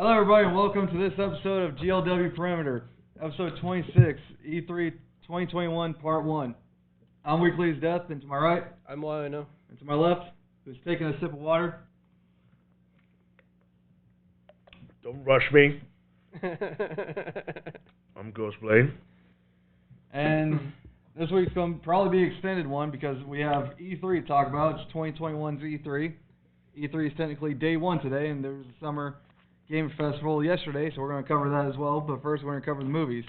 Hello, everybody, and welcome to this episode of GLW Perimeter, episode 26, E3 2021, Part 1. I'm Weekly's Death, and to my right, I'm Lionel. and to my left, who's taking a sip of water. Don't rush me. I'm Ghostblade. And this week's going to probably be an extended one because we have E3 to talk about. It's 2021's E3. E3 is technically day one today, and there was a summer game festival yesterday, so we're going to cover that as well. But first, we're going to cover the movies.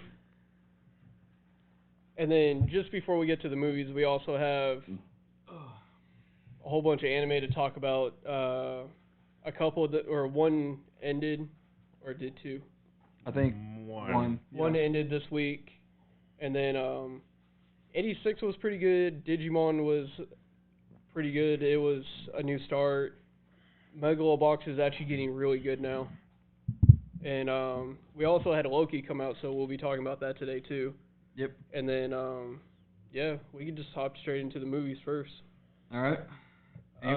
And then just before we get to the movies, we also have a whole bunch of anime to talk about. A couple or one ended, or did two? I think one. One ended this week, and then 86 was pretty good. Digimon was pretty good. It was a new start. Megalobox is actually getting really good now. And we also had Loki come out, so we'll be talking about that today too. Yep. And then, yeah, we can just hop straight into the movies first. All right. Any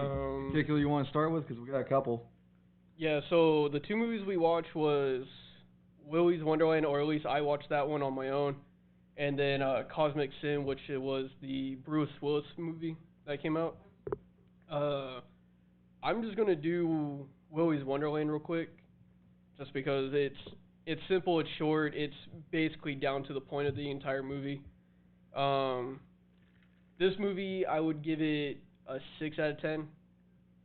particular you want to start with? Because we got a couple. Yeah, so the two movies we watched was Willy's Wonderland, or at least I watched that one on my own. And then Cosmic Sin, which it was the Bruce Willis movie that came out. I'm just going to do Willy's Wonderland real quick, just because it's simple, it's short, it's basically down to the point of the entire movie. This movie, I would give it a 6 out of 10,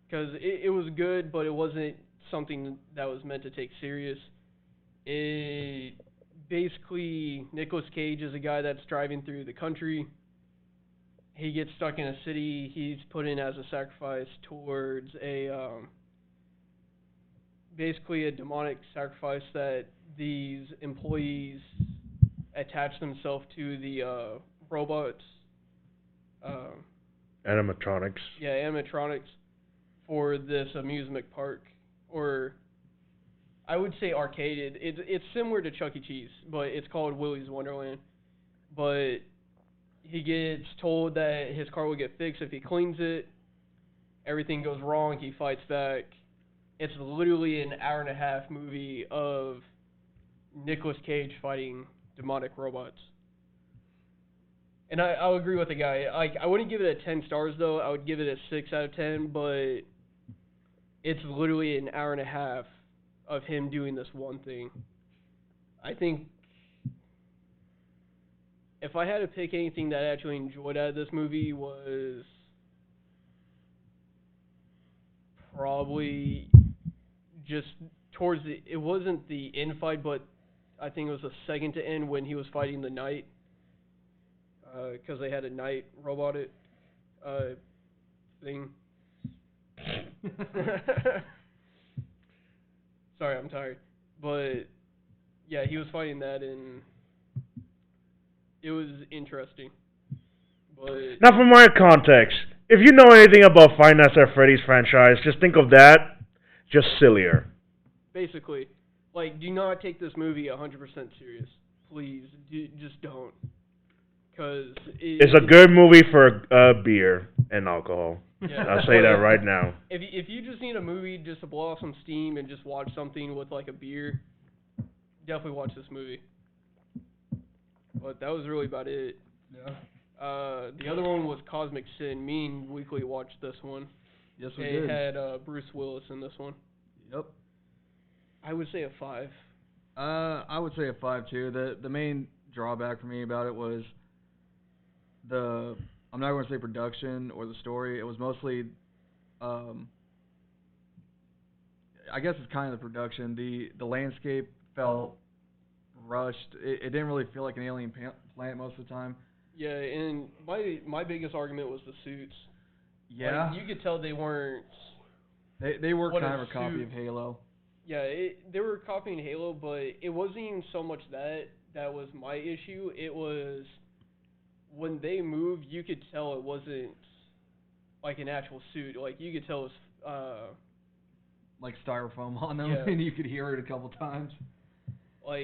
because it was good, but it wasn't something that was meant to take serious. It basically, Nicolas Cage is a guy that's driving through the country. He gets stuck in a city. He's put in as a sacrifice towards basically a demonic sacrifice that these employees attach themselves to the robots. Animatronics. Yeah, animatronics for this amusement park, or I would say arcade. It's similar to Chuck E. Cheese, but it's called Willy's Wonderland. But he gets told that his car will get fixed if he cleans it. Everything goes wrong. He fights back. It's literally an hour and a half movie of Nicolas Cage fighting demonic robots. And I'll agree with the guy. I wouldn't give it a 10 stars, though. I would give it a 6 out of 10, but it's literally an hour and a half of him doing this one thing. I think if I had to pick anything that I actually enjoyed out of this movie was probably just towards the, it wasn't the end fight, but I think it was the second to end when he was fighting the knight, because they had a knight robot thing. Sorry, I'm tired. But yeah, he was fighting that, and it was interesting. But Now, for my context, if you know anything about Five Nights at Freddy's franchise, just think of that, just sillier. basically, like, do not take this movie 100% serious. Please, just don't. Because It's a good movie for beer and alcohol. Yeah. I'll say that right now. If you just need a movie just to blow off some steam and just watch something with like a beer, definitely watch this movie. But that was really about it. Yeah. The other one was Cosmic Sin. Me and Weekly watched this one. Yes, we They did. had Bruce Willis in this one. Yep. I would say a 5. I would say a 5 too. The main drawback for me about it was I'm not going to say production or the story. It was mostly, I guess it's kind of the production. The landscape felt rushed. It didn't really feel like an alien planet most of the time. Yeah, and my biggest argument was the suits. Yeah. Like, you could tell they weren't. They were what kind a of a copy suit. of Halo. Yeah, they were copying Halo, but it wasn't even so much that was my issue. It was when they moved, you could tell it wasn't like an actual suit. Like, you could tell it was Like styrofoam on them, Yeah. and you could hear it a couple times. like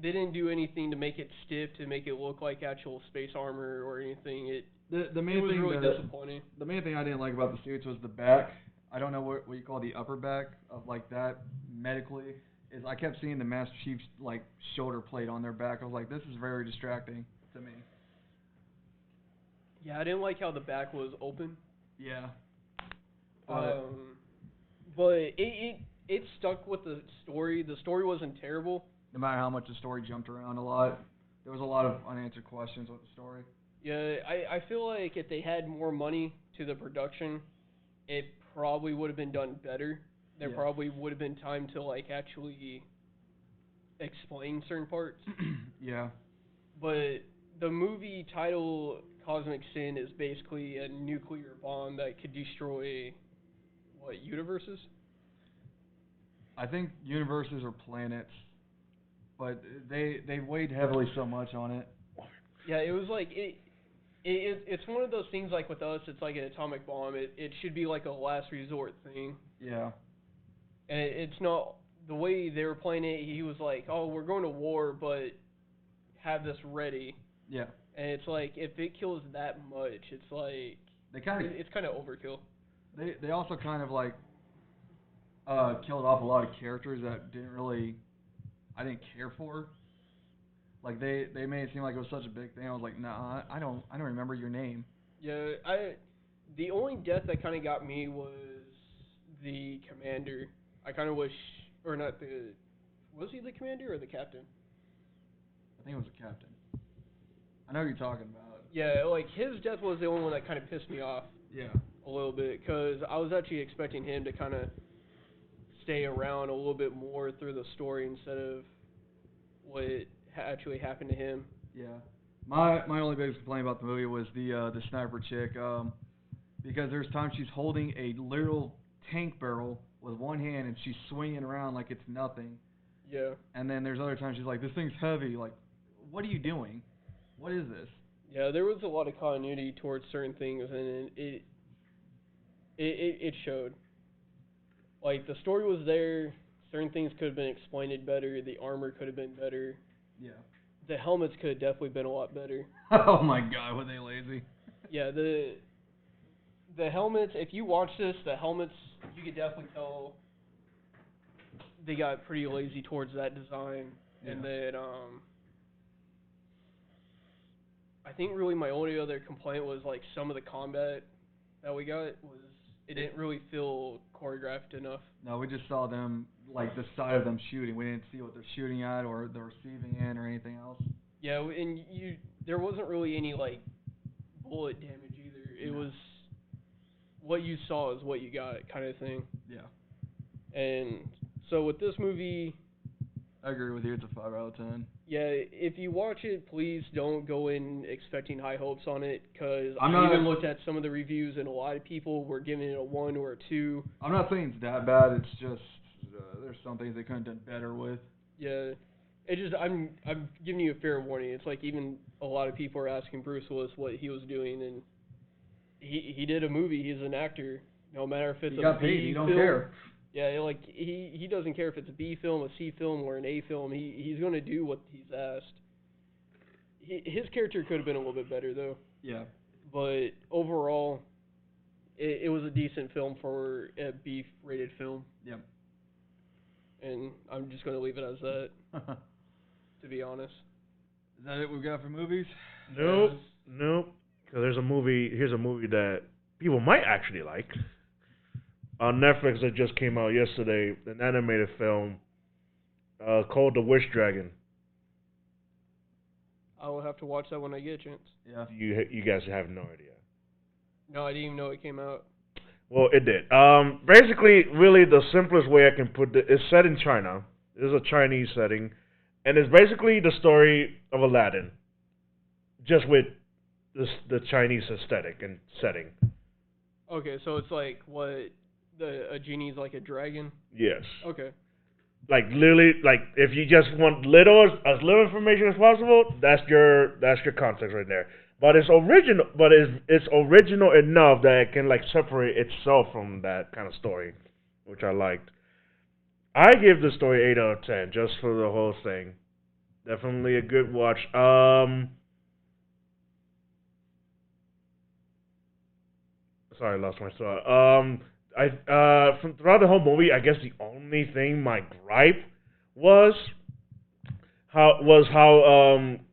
they didn't do anything to make it stiff, to make it look like actual space armor or anything. The main It was thing really that disappointing. the main thing I didn't like about the suits was the back. I don't know what you call the upper back of like that medically. is I kept seeing the Master Chief's like shoulder plate on their back. I was like, this is very distracting to me. Yeah, I didn't like how the back was open. Yeah. But it stuck with the story. The story wasn't terrible. No matter how much the story jumped around a lot, there was a lot of unanswered questions with the story. Yeah, I feel like if they had more money to the production, it probably would have been done better. There probably would have been time to like actually explain certain parts. Yeah. But the movie title Cosmic Sin is basically a nuclear bomb that could destroy universes? I think universes or planets, but they weighed heavily so much on it. Yeah, it was like it's one of those things like with us, it's like an atomic bomb. It should be like a last resort thing. Yeah. And it's not the way they were playing it. He was like, "Oh, we're going to war, but have this ready." Yeah. And it's like if it kills that much, it's like it's kind of overkill. They also kind of like killed off a lot of characters that I didn't care for. Like they made it seem like it was such a big thing. I was like, nah, I don't remember your name. Yeah, the only death that kind of got me was the commander. I kind of wish, or not was he the commander or the captain? I think it was the captain. I know who you're talking about. Yeah, like his death was the only one that kind of pissed me off. Yeah. A little bit, because I was actually expecting him to kind of stay around a little bit more through the story instead of what actually happened to him. Yeah. My only biggest complaint about the movie was the sniper chick, because there's times she's holding a literal tank barrel with one hand and she's swinging around like it's nothing. Yeah. And then there's other times she's like, this thing's heavy. Like, what are you doing? What is this? Yeah, there was a lot of continuity towards certain things, and it showed. Like, the story was there, certain things could have been explained better, the armor could have been better. Yeah. The helmets could have definitely been a lot better. Oh my god, were they lazy? Yeah, the helmets, if you watch this, the helmets, you could definitely tell they got pretty lazy towards that design. Yeah. And then, I think really my only other complaint was, like, some of the combat that we got was it didn't really feel choreographed enough. No, we just saw them, like, the side of them shooting. We didn't see what they're shooting at or the receiving end or anything else. Yeah, and there wasn't really any, like, bullet damage either. It was what you saw is what you got kind of thing. Yeah. And so with this movie, I agree with you. It's a 5 out of 10. Yeah, if you watch it, please don't go in expecting high hopes on it, because I even looked at some of the reviews, and a lot of people were giving it a 1 or a 2. I'm not saying it's that bad. It's just there's some things they could have done better with. Yeah, it just I'm giving you a fair warning. It's like even a lot of people are asking Bruce Willis what he was doing, and he did a movie. He's an actor. No matter if it's a B he don't film. Care. Yeah, like he doesn't care if it's a B film, a C film, or an A film. He's going to do what he's asked. His character could have been a little bit better though. Yeah. But overall, it was a decent film for a B-rated film. Yep. And I'm just going to leave it as that. To be honest. Is that it we've got for movies? Nope. Because here's a movie that people might actually like. On Netflix that just came out yesterday, an animated film called The Wish Dragon. I will have to watch that when I get a chance. Yeah. You guys have no idea. No, I didn't even know it came out. Well, it did. Basically, really the simplest way I can put it, it's set in China. It is a Chinese setting. And it's basically the story of Aladdin. Just with the Chinese aesthetic and setting. Okay, so it's like what... a genie's like a dragon? Yes. Okay. Like literally, like if you just want as little information as possible, that's your context right there. But it's original. But it's original enough that it can like separate itself from that kind of story, which I liked. I give the story 8 out of 10 just for the whole thing. Definitely a good watch. Sorry, I lost my thought. From throughout the whole movie, I guess the only thing my gripe was how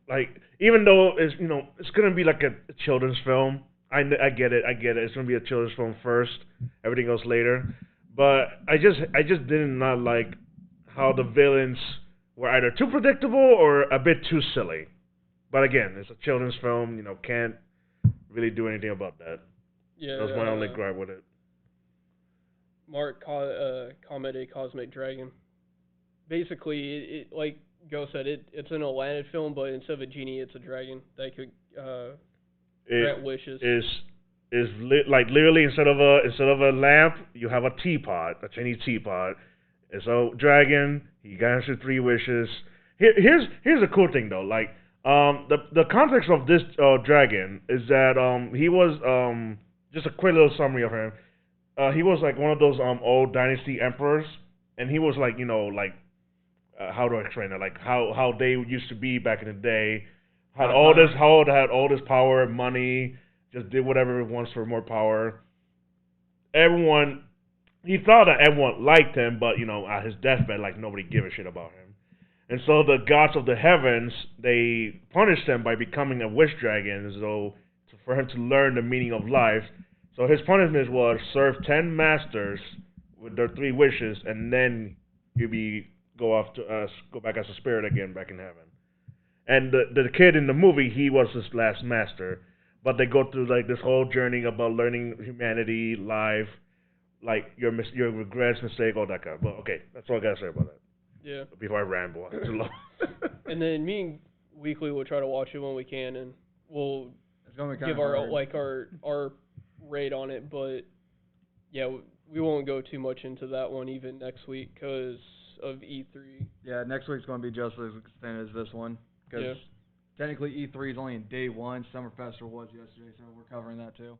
like even though it's gonna be like a children's film. I get it. It's gonna be a children's film first. Everything else later. But I just did not like how the villains were either too predictable or a bit too silly. But again, it's a children's film. Can't really do anything about that. Yeah. That was my only gripe with it. Mark Comet a Cosmic Dragon. Basically, it like Go said, it's an Aladdin film, but instead of a genie, it's a dragon that could grant wishes. Like literally instead of a lamp, you have a teapot, a Chinese teapot. And so dragon, he grants you 3 wishes. Here's the cool thing though, like the context of this dragon is that he was just a quick little summary of him. He was like one of those old dynasty emperors, and he was like how do I explain it? Like how they used to be back in the day. Had all this power, money, just did whatever he wants for more power. He thought that everyone liked him, but at his deathbed, like nobody gave a shit about him. And so the gods of the heavens, they punished him by becoming a wish dragon, for him to learn the meaning of life. So his punishment was serve 10 masters with their 3 wishes, and then you'd go back as a spirit again back in heaven. And the kid in the movie, he was his last master. But they go through like this whole journey about learning humanity, life, like your regrets, mistake, all that kind of. But okay, that's all I gotta say about that. Yeah. Before I ramble on too long. And then me and Weekly will try to watch it when we can, and we'll give our rate on it. But yeah, we won't go too much into that one even next week because of E3. Yeah, next week's going to be just as extended as this one. Because technically E3 is only in day 1. Summer Festival was yesterday, so we're covering that too.